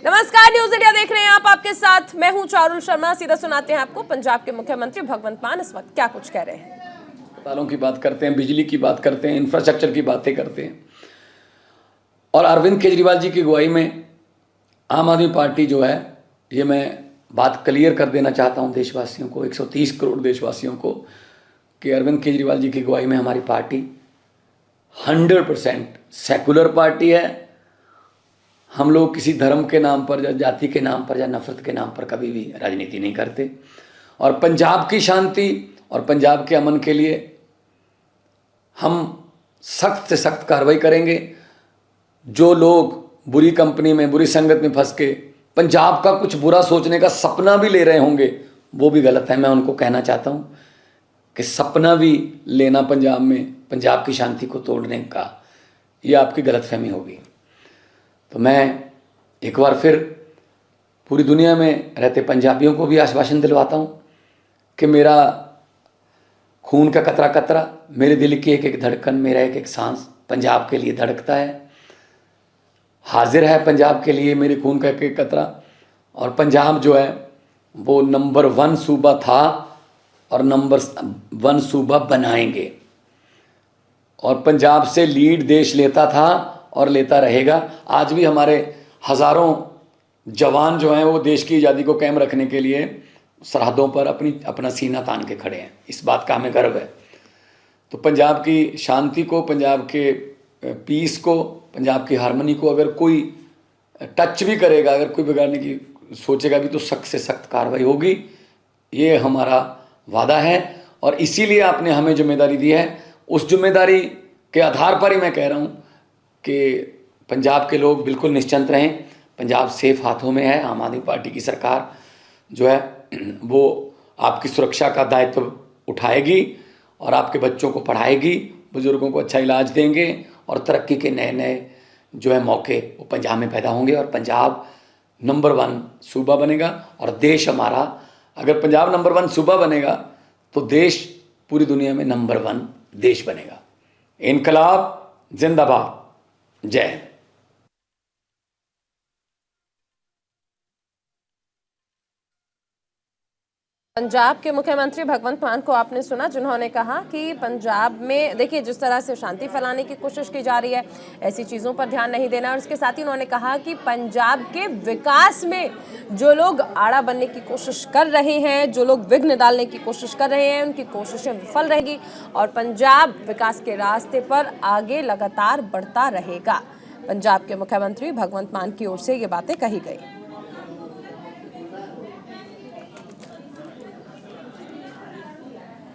नमस्कार, news India देख रहे हैं आप। आपके साथ मैं हूं चारुल शर्मा। सीधा सुनाते हैं आपको पंजाब के मुख्यमंत्री भगवंत मान इस वक्त क्या कुछ कह रहे हैं। अस्पतालों की बात करते हैं, बिजली की बात करते हैं, इंफ्रास्ट्रक्चर की बातें करते हैं। और अरविंद केजरीवाल जी की अगुवाई में आम आदमी पार्टी जो है, ये मैं बात क्लियर कर देना चाहता हूं देशवासियों को, 130 करोड़ देशवासियों को, कि अरविंद केजरीवाल जी की अगुवाई में हमारी पार्टी 100% सेकुलर पार्टी है। हम लोग किसी धर्म के नाम पर या जाति के नाम पर या नफरत के नाम पर कभी भी राजनीति नहीं करते। और पंजाब की शांति और पंजाब के अमन के लिए हम सख्त से सख्त कार्रवाई करेंगे। जो लोग बुरी कंपनी में, बुरी संगत में फंस के पंजाब का कुछ बुरा सोचने का सपना भी ले रहे होंगे, वो भी गलत है। मैं उनको कहना चाहता हूँ कि सपना भी लेना पंजाब में पंजाब की शांति को तोड़ने का, ये आपकी गलतफहमी होगी। तो मैं एक बार फिर पूरी दुनिया में रहते पंजाबियों को भी आश्वासन दिलवाता हूँ कि मेरा खून का कतरा कतरा, मेरे दिल की एक एक धड़कन, मेरा एक एक सांस पंजाब के लिए धड़कता है, हाजिर है पंजाब के लिए मेरे खून का एक एक कतरा। और पंजाब जो है वो नंबर 1 सूबा था और नंबर 1 सूबा बनाएंगे। और पंजाब से लीड देश लेता था और लेता रहेगा। आज भी हमारे हज़ारों जवान जो हैं वो देश की आज़ादी को कायम रखने के लिए सरहदों पर अपना सीना तान के खड़े हैं। इस बात का हमें गर्व है। तो पंजाब की शांति को, पंजाब के पीस को, पंजाब की हारमोनी को अगर कोई टच भी करेगा, अगर कोई बिगाड़ने की सोचेगा भी, तो सख्त से सख्त कार्रवाई होगी। ये हमारा वादा है और इसीलिए आपने हमें जिम्मेदारी दी है। उस जिम्मेदारी के आधार पर ही मैं कह रहा हूँ कि पंजाब के लोग बिल्कुल निश्चिंत रहें। पंजाब सेफ हाथों में है। आम आदमी पार्टी की सरकार जो है वो आपकी सुरक्षा का दायित्व उठाएगी और आपके बच्चों को पढ़ाएगी, बुजुर्गों को अच्छा इलाज देंगे और तरक्की के नए नए जो है मौके वो पंजाब में पैदा होंगे और पंजाब नंबर 1 सूबा बनेगा। और देश हमारा, अगर पंजाब नंबर 1 सूबा बनेगा तो देश पूरी दुनिया में नंबर 1 देश बनेगा। इनकलाब जिंदाबाद, जय हिंद। पंजाब के मुख्यमंत्री भगवंत मान को आपने सुना, जिन्होंने कहा कि पंजाब में देखिए जिस तरह से शांति फैलाने की कोशिश की जा रही है, ऐसी चीज़ों पर ध्यान नहीं देना। और इसके साथ ही उन्होंने कहा कि पंजाब के विकास में जो लोग आड़ा बनने की कोशिश कर रहे हैं, जो लोग विघ्न डालने की कोशिश कर रहे हैं, उनकी कोशिशें विफल रहेगी और पंजाब विकास के रास्ते पर आगे लगातार बढ़ता रहेगा। पंजाब के मुख्यमंत्री भगवंत मान की ओर से ये बातें कही गई।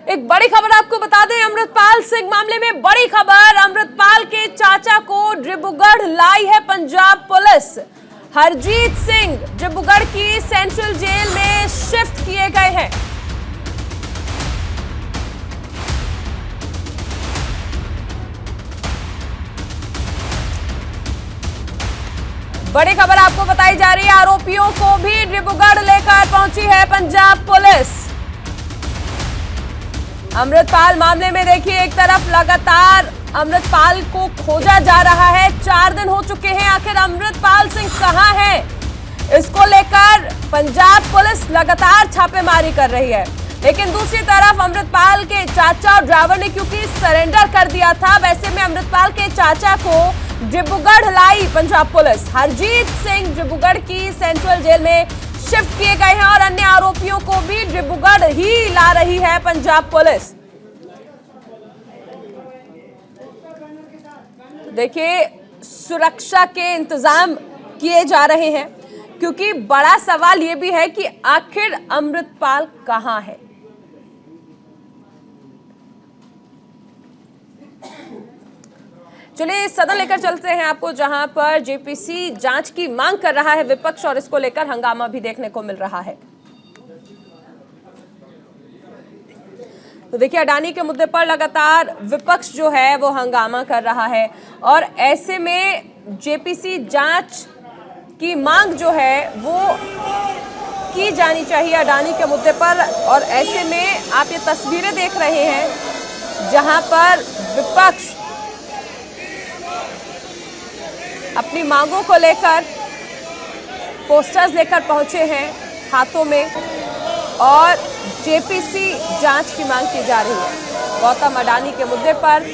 एक बड़ी खबर आपको बता दें, अमृतपाल सिंह मामले में बड़ी खबर। अमृतपाल के चाचा को डिब्रूगढ़ लाई है पंजाब पुलिस। हरजीत सिंह डिब्रूगढ़ की सेंट्रल जेल में शिफ्ट किए गए हैं। बड़ी खबर आपको बताई जा रही है। आरोपियों को भी डिब्रूगढ़ लेकर पहुंची है पंजाब पुलिस। अमृतपाल मामले में देखिए, एक तरफ लगातार अमृतपाल को खोजा जा रहा है। 4 दिन हो चुके हैं, आखिर अमृतपाल सिंह कहां है, इसको लेकर पंजाब पुलिस लगातार छापेमारी कर रही है। लेकिन दूसरी तरफ अमृतपाल के चाचा और ड्राइवर ने क्योंकि सरेंडर कर दिया था, वैसे में अमृतपाल के चाचा को डिब्रूगढ़ लाई पंजाब पुलिस। हरजीत सिंह डिब्रूगढ़ की सेंट्रल जेल में शिफ्ट किए गए हैं और अन्य आरोपियों को भी डिब्रूगढ़ ही ला रही है पंजाब पुलिस। देखिए, सुरक्षा के इंतजाम किए जा रहे हैं क्योंकि बड़ा सवाल यह भी है कि आखिर अमृतपाल कहां है। चलिए सदन लेकर चलते हैं आपको, जहां पर जेपीसी जांच की मांग कर रहा है विपक्ष और इसको लेकर हंगामा भी देखने को मिल रहा है। तो देखिए, अडानी के मुद्दे पर लगातार विपक्ष जो है वो हंगामा कर रहा है और ऐसे में जेपीसी जांच की मांग जो है वो की जानी चाहिए अडानी के मुद्दे पर। और ऐसे में आप ये तस्वीरें देख रहे हैं जहां पर विपक्ष अपनी मांगों को लेकर पोस्टर्स लेकर पहुंचे हैं हाथों में और जेपीसी जांच की मांग की जा रही है। गौतम अडानी के मुद्दे पर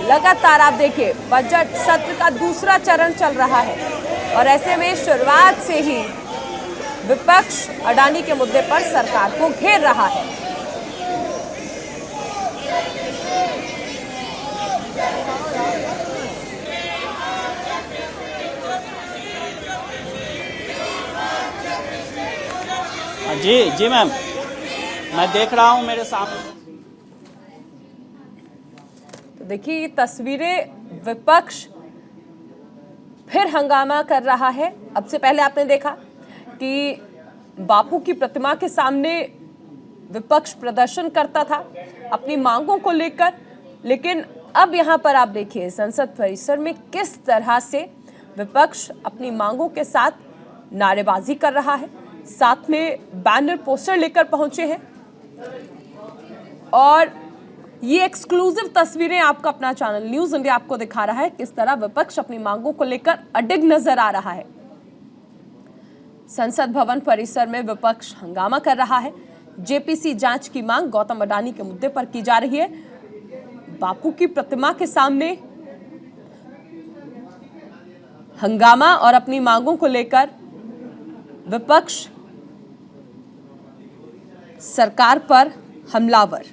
लगातार आप देखिए बजट सत्र का दूसरा चरण चल रहा है और ऐसे में शुरुआत से ही विपक्ष अडानी के मुद्दे पर सरकार को घेर रहा है। जी मैम, मैं देख रहा हूं मेरे सामने। तो देखिए ये तस्वीरें, विपक्ष फिर हंगामा कर रहा है। अब से पहले आपने देखा कि बापू की प्रतिमा के सामने विपक्ष प्रदर्शन करता था अपनी मांगों को लेकर, लेकिन अब यहां पर आप देखिए संसद परिसर में किस तरह से विपक्ष अपनी मांगों के साथ नारेबाजी कर रहा है, साथ में बैनर पोस्टर लेकर पहुंचे हैं। और ये एक्सक्लूसिव तस्वीरें आपका अपना चैनल न्यूज इंडिया आपको दिखा रहा है किस तरह विपक्ष अपनी मांगों को लेकर अडिग नजर आ रहा है। संसद भवन परिसर में विपक्ष हंगामा कर रहा है। जेपीसी जांच की मांग गौतम अडानी के मुद्दे पर की जा रही है। बापू की प्रतिमा के सामने हंगामा और अपनी मांगों को लेकर विपक्ष सरकार पर हमलावर।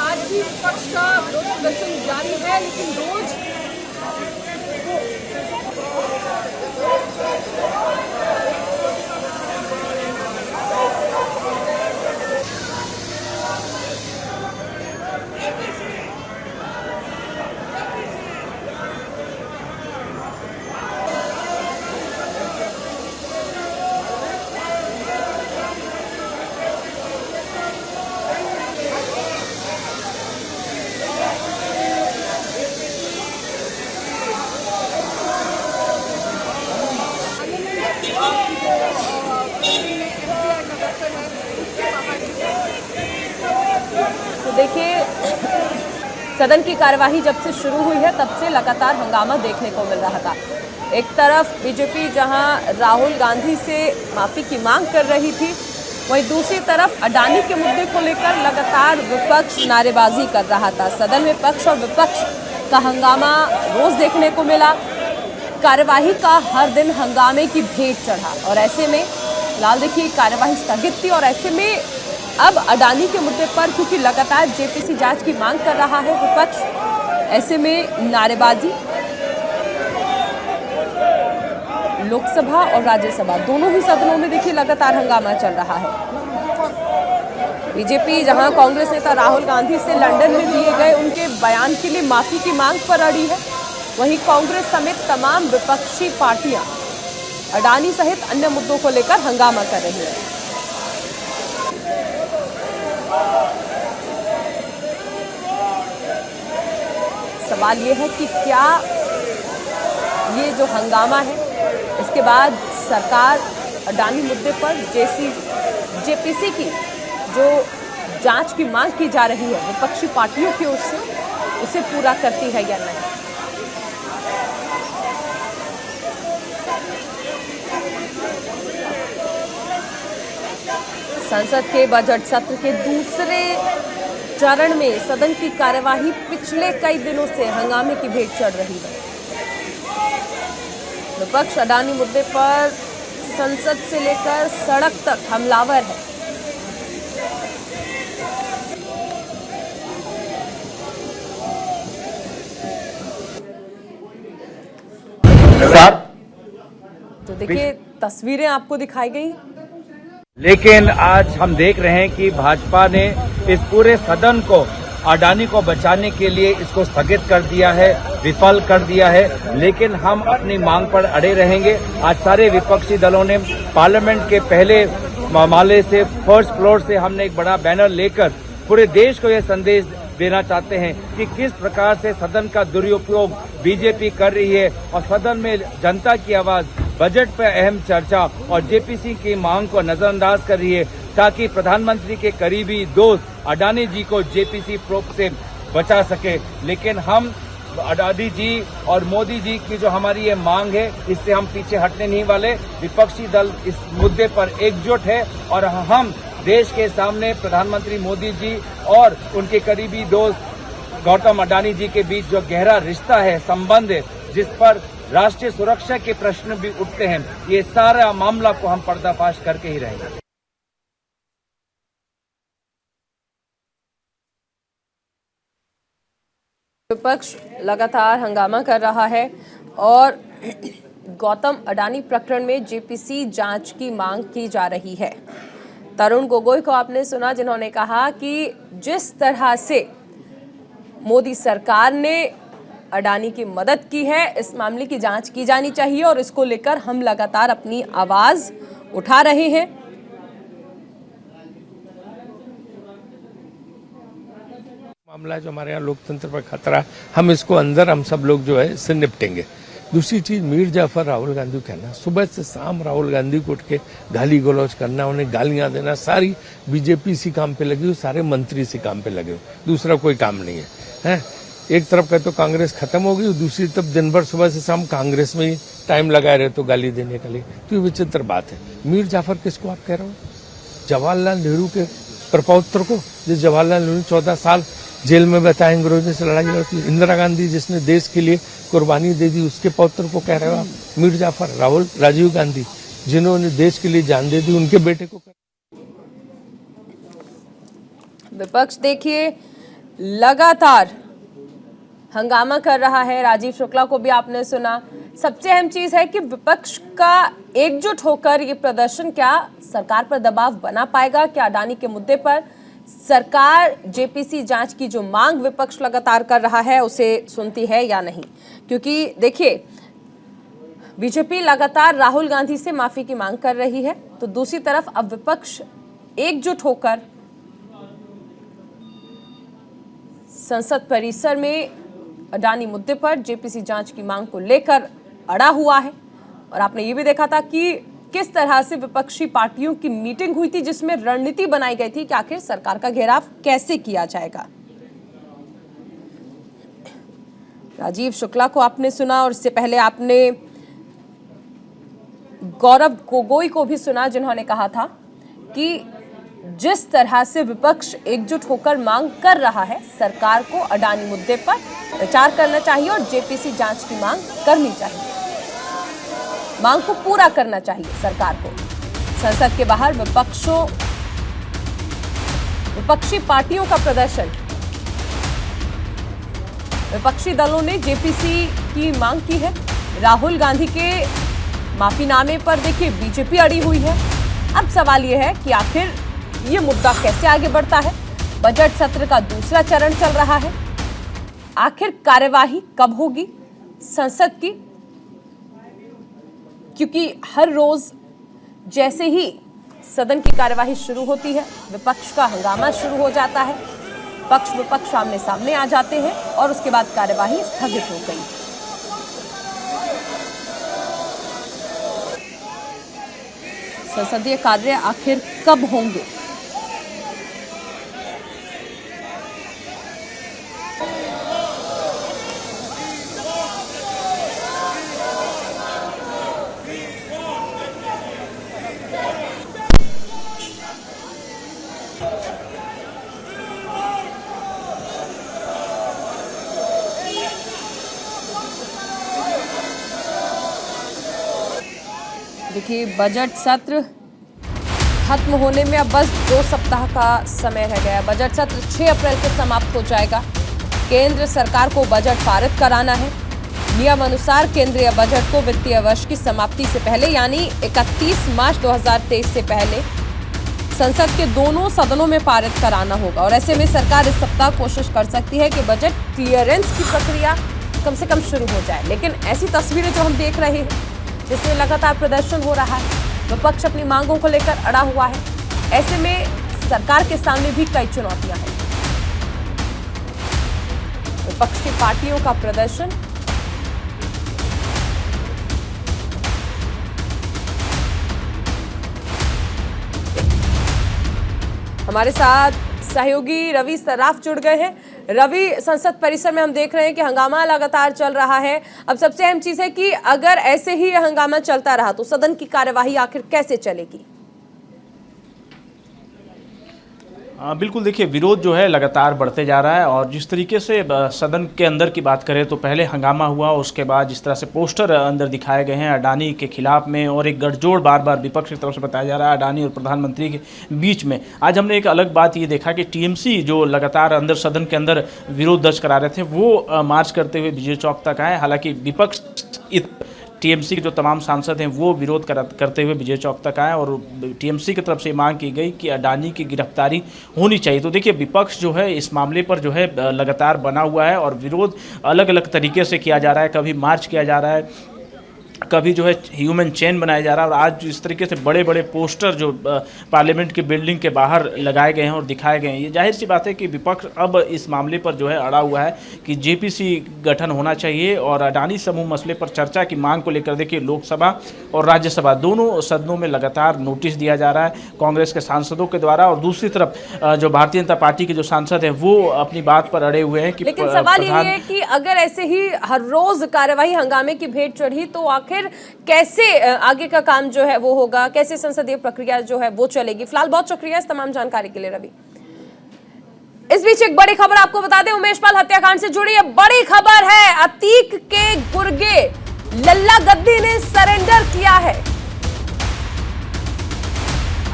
आज भी विपक्ष का विरोध प्रदर्शन जारी है, लेकिन रोज देखिए सदन की कार्यवाही जब से शुरू हुई है तब से लगातार हंगामा देखने को मिल रहा था। एक तरफ बीजेपी जहां राहुल गांधी से माफी की मांग कर रही थी, वहीं दूसरी तरफ अडानी के मुद्दे को लेकर लगातार विपक्ष नारेबाजी कर रहा था। सदन में पक्ष और विपक्ष का हंगामा रोज देखने को मिला। कार्यवाही का हर दिन हंगामे की भेंट चढ़ा और ऐसे में फिलहाल देखिए कार्यवाही स्थगित थी और ऐसे में अब अडानी के मुद्दे पर क्योंकि लगातार जेपीसी जांच की मांग कर रहा है विपक्ष, ऐसे में नारेबाजी लोकसभा और राज्यसभा दोनों ही सदनों में देखिए लगातार हंगामा चल रहा है। बीजेपी जहां कांग्रेस नेता राहुल गांधी से लंदन में दिए गए उनके बयान के लिए माफी की मांग पर अड़ी है, वहीं कांग्रेस समेत तमाम विपक्षी पार्टियां अडानी सहित अन्य मुद्दों को लेकर हंगामा कर रही है। सवाल ये है कि क्या ये जो हंगामा है इसके बाद सरकार अडानी मुद्दे पर जेपीसी की जो जांच की मांग की जा रही है विपक्षी पार्टियों की ओर से, उसे पूरा करती है या नहीं। संसद के बजट सत्र के दूसरे चरण में सदन की कार्यवाही पिछले कई दिनों से हंगामे की भेंट चढ़ रही है। विपक्ष अडानी मुद्दे पर संसद से लेकर सड़क तक हमलावर है। तो देखिए तस्वीरें आपको दिखाई गई, लेकिन आज हम देख रहे हैं कि भाजपा ने इस पूरे सदन को अडानी को बचाने के लिए इसको स्थगित कर दिया है, विफल कर दिया है। लेकिन हम अपनी मांग पर अड़े रहेंगे। आज सारे विपक्षी दलों ने पार्लियामेंट के पहले माले से, फर्स्ट फ्लोर से हमने एक बड़ा बैनर लेकर पूरे देश को यह संदेश देना चाहते हैं कि किस प्रकार से सदन का दुरुपयोग बीजेपी कर रही है और सदन में जनता की आवाज, बजट पर अहम चर्चा और जेपीसी की मांग को नजरअंदाज कर रही है, ताकि प्रधानमंत्री के करीबी दोस्त अडानी जी को जेपीसी प्रोब से बचा सके। लेकिन हम अडानी जी और मोदी जी की जो हमारी ये मांग है, इससे हम पीछे हटने नहीं वाले। विपक्षी दल इस मुद्दे पर एकजुट है और हम देश के सामने प्रधानमंत्री मोदी जी और उनके करीबी दोस्त गौतम अडानी जी के बीच जो गहरा रिश्ता है, संबंध है, जिस पर राष्ट्रीय सुरक्षा के प्रश्न भी उठते हैं, ये सारा मामला को हम पर्दाफाश करके ही रहेंगे। विपक्ष लगातार हंगामा कर रहा है और गौतम अडानी प्रकरण में जेपीसी जांच की मांग की जा रही है। तरुण गोगोई को आपने सुना, जिन्होंने कहा कि जिस तरह से मोदी सरकार ने अडानी की मदद की है, इस मामले की जांच की जानी चाहिए और इसको लेकर हम लगातार अपनी आवाज उठा रहे हैं। मामला जो हमारे यहाँ लोकतंत्र पर खतरा है, हम सब लोग जो है इससे निपटेंगे। दूसरी चीज, मीर जाफर राहुल गांधी को कहना, सुबह से शाम राहुल गांधी को उठ के गाली गलौज करना, उन्हें गालियां देना, सारी बीजेपी इसी काम पे लगी हुई, सारे मंत्री इसी काम पे लगे हुए, दूसरा कोई काम नहीं है। एक तरफ कहते तो कांग्रेस खत्म हो गई, दूसरी तरफ दिन भर सुबह से शाम कांग्रेस में ही टाइम लगाए रहे तो गाली देने के लिए। तो ये विचित्र बात है। मीर जाफर किसको आप कह रहे हो? जवाहरलाल नेहरू के प्रपौत्र को, जिस जवाहरलाल नेहरू 14 साल जेल में बताए, अंग्रेजों से लड़ाई लड़ी। इंदिरा गांधी जिसने देश के लिए कुर्बानी दे दी, उसके पौत्र को कह रहे हो आप मीर जाफर? राजीव गांधी जिन्होंने देश के लिए जान दे दी, उनके बेटे को। विपक्ष देखिए लगातार हंगामा कर रहा है। राजीव शुक्ला को भी आपने सुना। सबसे अहम चीज है कि विपक्ष का एकजुट होकर ये प्रदर्शन क्या सरकार पर दबाव बना पाएगा? क्या अडानी के मुद्दे पर सरकार जेपीसी जांच की जो मांग विपक्ष लगातार कर रहा है उसे सुनती है या नहीं? क्योंकि देखिए बीजेपी लगातार राहुल गांधी से माफी की मांग कर रही है, तो दूसरी तरफ अब विपक्ष एकजुट होकर संसद परिसर में अडानी मुद्दे पर जेपीसी जांच की मांग को लेकर अड़ा हुआ है। और आपने ये भी देखा था कि किस तरह से विपक्षी पार्टियों की मीटिंग हुई थी, जिसमें रणनीति बनाई गई थी कि आखिर सरकार का घेराव कैसे किया जाएगा। राजीव शुक्ला को आपने सुना और इससे पहले आपने गौरव गोगोई को भी सुना, जिन्होंने कहा था कि जिस तरह से विपक्ष एकजुट होकर मांग कर रहा है, सरकार को अडानी मुद्दे पर विचार करना चाहिए और जेपीसी जांच की मांग करनी चाहिए। मांग को पूरा करना चाहिए सरकार को। संसद के बाहर विपक्षी पार्टियों का प्रदर्शन, विपक्षी दलों ने जेपीसी की मांग की है। राहुल गांधी के माफीनामे पर देखिए बीजेपी अड़ी हुई है। अब सवाल यह है कि आखिर ये मुद्दा कैसे आगे बढ़ता है। बजट सत्र का दूसरा चरण चल रहा है, आखिर कार्यवाही कब होगी संसद की? क्योंकि हर रोज जैसे ही सदन की कार्यवाही शुरू होती है, विपक्ष का हंगामा शुरू हो जाता है, पक्ष विपक्ष आमने सामने आ जाते हैं और उसके बाद कार्यवाही स्थगित हो गई। संसदीय कार्य आखिर कब होंगे? देखिए, बजट सत्र खत्म होने में अब बस 2 सप्ताह का समय रह गया। बजट सत्र 6 अप्रैल को समाप्त हो जाएगा। केंद्र सरकार को बजट पारित कराना है। नियम अनुसार केंद्रीय बजट को वित्तीय वर्ष की समाप्ति से पहले यानी 31 मार्च 2023 से पहले संसद के दोनों सदनों में पारित कराना होगा। और ऐसे में सरकार इस सप्ताह कोशिश कर सकती है कि बजट क्लियरेंस की प्रक्रिया कम से कम शुरू हो जाए। लेकिन ऐसी तस्वीरें जो हम देख रहे हैं, जिसमें लगातार प्रदर्शन हो रहा है, विपक्ष अपनी मांगों को लेकर अड़ा हुआ है, ऐसे में सरकार के सामने भी कई चुनौतियां हैं। विपक्ष की पार्टियों का प्रदर्शन, हमारे साथ सहयोगी रवि सराफ जुड़ गए हैं। रवि, संसद परिसर में हम देख रहे हैं कि हंगामा लगातार चल रहा है। अब सबसे अहम चीज है कि अगर ऐसे ही हंगामा चलता रहा तो सदन की कार्यवाही आखिर कैसे चलेगी? बिल्कुल, देखिए, विरोध जो है लगातार बढ़ते जा रहा है। और जिस तरीके से सदन के अंदर की बात करें तो पहले हंगामा हुआ, उसके बाद जिस तरह से पोस्टर अंदर दिखाए गए हैं अडानी के खिलाफ में, और एक गठजोड़ बार बार विपक्ष की तरफ से बताया जा रहा है अडानी और प्रधानमंत्री के बीच में। आज हमने एक अलग बात ये देखा कि टीएमसी जो लगातार अंदर सदन के अंदर विरोध दर्ज करा रहे थे, वो मार्च करते हुए विजय चौक तक आए। हालांकि विपक्ष टीएमसी के जो तमाम सांसद हैं वो विरोध करते हुए विजय चौक तक आए और टीएमसी की तरफ से मांग की गई कि अडानी की गिरफ्तारी होनी चाहिए। तो देखिए, विपक्ष जो है इस मामले पर जो है लगातार बना हुआ है और विरोध अलग अलग तरीके से किया जा रहा है। कभी मार्च किया जा रहा है, कभी जो है ह्यूमन चेन बनाया जा रहा है। और आज इस तरीके से बड़े बड़े पोस्टर जो पार्लियामेंट की बिल्डिंग के बाहर लगाए गए हैं और दिखाए गए हैं, ये जाहिर सी बात है कि विपक्ष अब इस मामले पर जो है अड़ा हुआ है कि जेपीसी गठन होना चाहिए और अडानी समूह मसले पर चर्चा की मांग को लेकर देखिए लोकसभा और राज्यसभा दोनों सदनों में लगातार नोटिस दिया जा रहा है कांग्रेस के सांसदों के द्वारा। और दूसरी तरफ जो भारतीय जनता पार्टी के जो सांसद हैं वो अपनी बात पर अड़े हुए हैं कि लेकिन सवाल ये है कि अगर ऐसे ही हर रोज कार्यवाही हंगामे की भेंट चढ़ी तो आखिर कैसे आगे का काम जो है वो होगा, कैसे संसदीय प्रक्रिया जो है वो चलेगी? फिलहाल बहुत शुक्रिया इस तमाम जानकारी के लिए रवि। इस बीच एक बड़ी खबर आपको बता दें, उमेश पाल हत्याकांड से जुड़ी यह बड़ी खबर है। अतीक के गुर्गे लल्ला गद्दी ने सरेंडर किया है।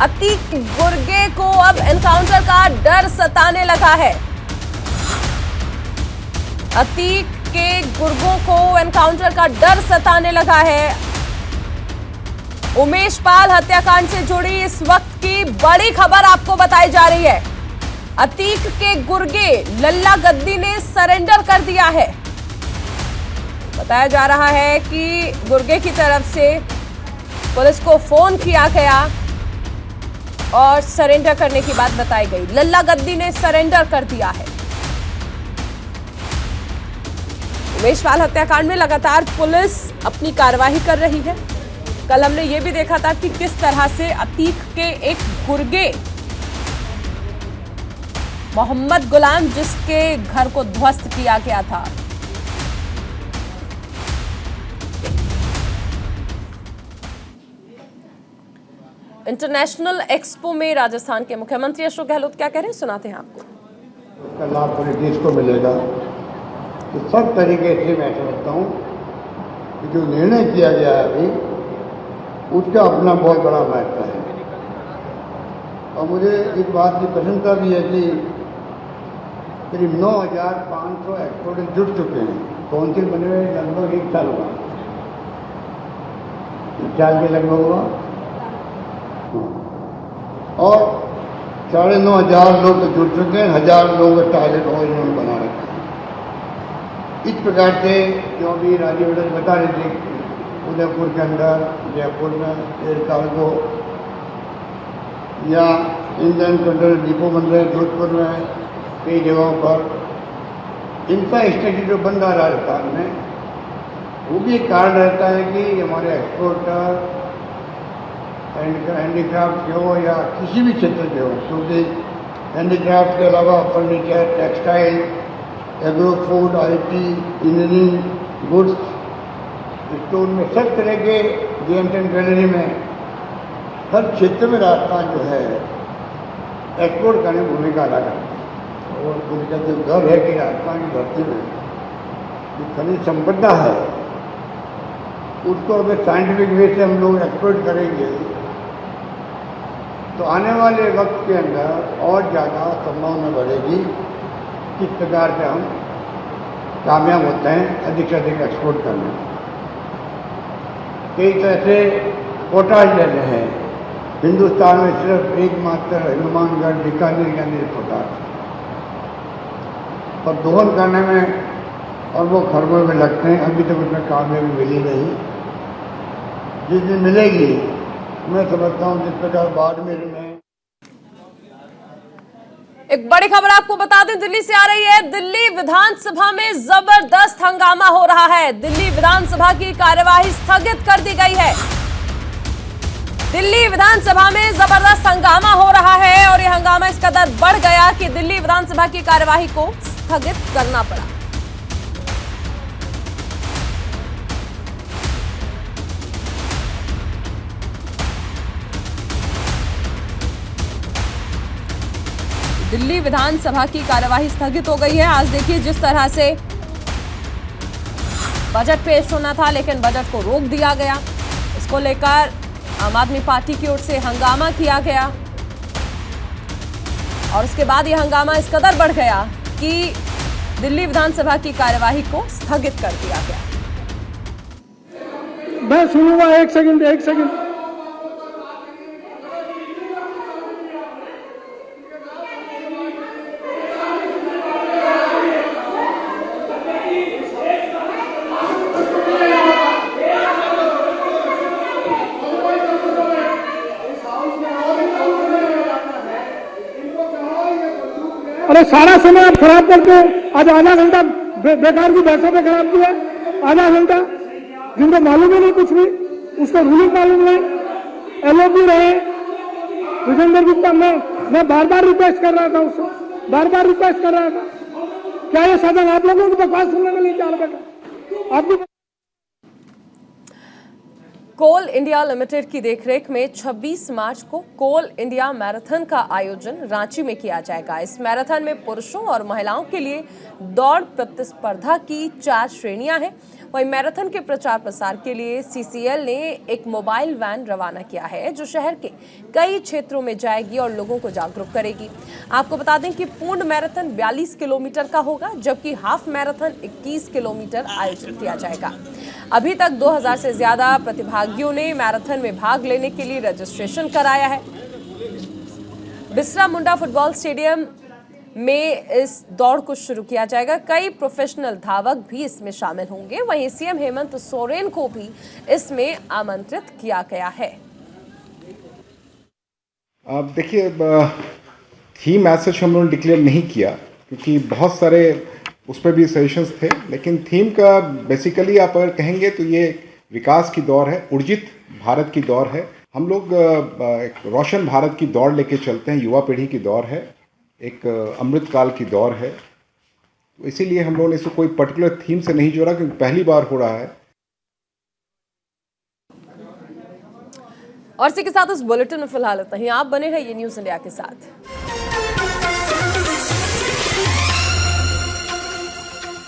अतीक गुर्गे को अब एनकाउंटर का डर सताने लगा है। अतीक के गुर्गों को एनकाउंटर का डर सताने लगा है। उमेश पाल हत्याकांड से जुड़ी इस वक्त की बड़ी खबर आपको बताई जा रही है। अतीक के गुर्गे लल्ला गद्दी ने सरेंडर कर दिया है। बताया जा रहा है कि गुर्गे की तरफ से पुलिस को फोन किया गया और सरेंडर करने की बात बताई गई। लल्ला गद्दी ने सरेंडर कर दिया है। उमेश पाल हत्याकांड में लगातार पुलिस अपनी कार्रवाई कर रही है। कल हमने ये भी देखा था कि किस तरह से अतीक के एक गुर्गे मोहम्मद गुलाम, जिसके घर को ध्वस्त किया गया था, इंटरनेशनल एक्सपो में राजस्थान के मुख्यमंत्री अशोक गहलोत क्या कह रहे हैं, सुनाते हैं आपको। उसका लाभ पूरे देश को मिलेगा। तो सब तरीके से मैं समझता हूँ कि जो निर्णय किया गया है अभी, उसका अपना बहुत बड़ा महत्व है। और मुझे इस बात की प्रसन्नता भी है कि करीब 9,500 एक्सपोर्टर जुट चुके हैं। काउंसिल बने हुए लगभग 1 साल हुआ, 1 साल के लगभग हुआ, और 9,500 लोग तो जुट चुके हैं। 1,000 लोगों का टारगेट और इन्होंने बना रखा है। प्रकार से जो भी राजीव बता रहे थे, उदयपुर के अंदर, जयपुर में एयर कार्गो या इंडियन कंट्रोल डिपो बन रहे, जोधपुर में कई जगहों पर इंफ्रास्ट्रक्चर जो बन रहा है राजस्थान में, वो भी एक कारण रहता है कि हमारे एक्सपोर्टर हैंडीक्राफ्ट के हो या किसी भी क्षेत्र के हो, क्योंकि हैंडीक्राफ्ट के अलावा furniture, textile, agro food, IT, engineering, goods, store में सब तरह के गेम्स एंड गैलरी में हर क्षेत्र में राजस्थान जो है एक्सपोर्ट करने की भूमिका अदा करता है। और उनका जो गर्व है कि राजस्थान की धरती में जो खनिज संपदा है उसको अगर साइंटिफिक वे से हम लोग एक्सप्लोर करेंगे तो आने वाले वक्त के अंदर और ज़्यादा संभावना बढ़ेगी किस प्रकार से हम कामयाब होते हैं अधिक से अधिक एक्सपोर्ट करने। कई तरह से पोटाश ले रहे हैं, हिंदुस्तान में सिर्फ एकमात्र हनुमानगढ़ बीकानेर के अंदर पोटाश, और दोहन करने में अरबों खरबों में लगते हैं, अभी तक उसमें कामयाबी मिली नहीं। जिस दिन मिलेगी मैं समझता हूँ जिस प्रकार बाड़मेर में। एक बड़ी खबर आपको बता दें, दिल्ली से आ रही है। दिल्ली विधानसभा में जबरदस्त हंगामा हो रहा है। दिल्ली विधानसभा की कार्यवाही स्थगित कर दी गई है। दिल्ली विधानसभा में जबरदस्त हंगामा हो रहा है और यह हंगामा इस कदर बढ़ गया कि दिल्ली विधानसभा की कार्यवाही को स्थगित करना पड़ा। दिल्ली विधानसभा की कार्यवाही स्थगित हो गई है। आज देखिए जिस तरह से बजट पेश होना था, लेकिन बजट को रोक दिया गया। इसको लेकर आम आदमी पार्टी की ओर से हंगामा किया गया और उसके बाद यह हंगामा इस कदर बढ़ गया कि दिल्ली विधानसभा की कार्यवाही को स्थगित कर दिया गया। मैं सुनूंगा, एक सेकंड। अरे सारा समय आप खराब करके आज आधा घंटा बेकार की बहसों पे खराब किया। आधा घंटा जिनको मालूम ही नहीं कुछ भी, उसको रूलिंग मालूम नहीं, एलओपी रहे विजेंद्र गुप्ता। मैं बार बार रिक्वेस्ट कर रहा था उससे, बार रिक्वेस्ट कर रहा था। क्या ये सदन आप लोगों को बकवास सुनने में नहीं चाह बेटा? आपकी कोल इंडिया लिमिटेड की देखरेख में 26 मार्च को कोल इंडिया मैराथन का आयोजन रांची में किया जाएगा। इस मैराथन में पुरुषों और महिलाओं के लिए दौड़ प्रतिस्पर्धा की 4 श्रेणियां हैं। वहीं मैराथन के प्रचार प्रसार के लिए सीसीएल ने एक मोबाइल वैन रवाना किया है जो शहर के कई क्षेत्रों में जाएगी और लोगों को जागरूक करेगी। आपको बता दें कि पूर्ण मैराथन 42 किलोमीटर का होगा, जबकि हाफ मैराथन 21 किलोमीटर आयोजित किया जाएगा। अभी तक 2000 से ज्यादा प्रतिभागियों ने मैराथन में भाग लेने के लिए रजिस्ट्रेशन कराया है। बिरसा मुंडा फुटबॉल स्टेडियम में इस दौड़ को शुरू किया जाएगा। कई प्रोफेशनल धावक भी इसमें शामिल होंगे। वहीं सीएम हेमंत सोरेन को भी इसमें आमंत्रित किया गया है। अब देखिए, थीम एज सच हम लोगों ने डिक्लेयर नहीं किया क्योंकि बहुत सारे उस पर भी सजेशंस थे, लेकिन थीम का बेसिकली आप अगर कहेंगे तो ये विकास की दौड़ है, ऊर्जित भारत की दौड़ है। हम लोग एक रोशन भारत की दौड़ लेके चलते हैं, युवा पीढ़ी की दौड़ है, एक अमृतकाल की दौड़ है। तो इसीलिए हम लोगों ने इसको कोई पर्टिकुलर थीम से नहीं जोड़ा क्योंकि पहली बार हो रहा है। और इसी के साथ उस बुलेटिन में फिलहाल इतना ही। आप बने रहिए न्यूज़ इंडिया के साथ।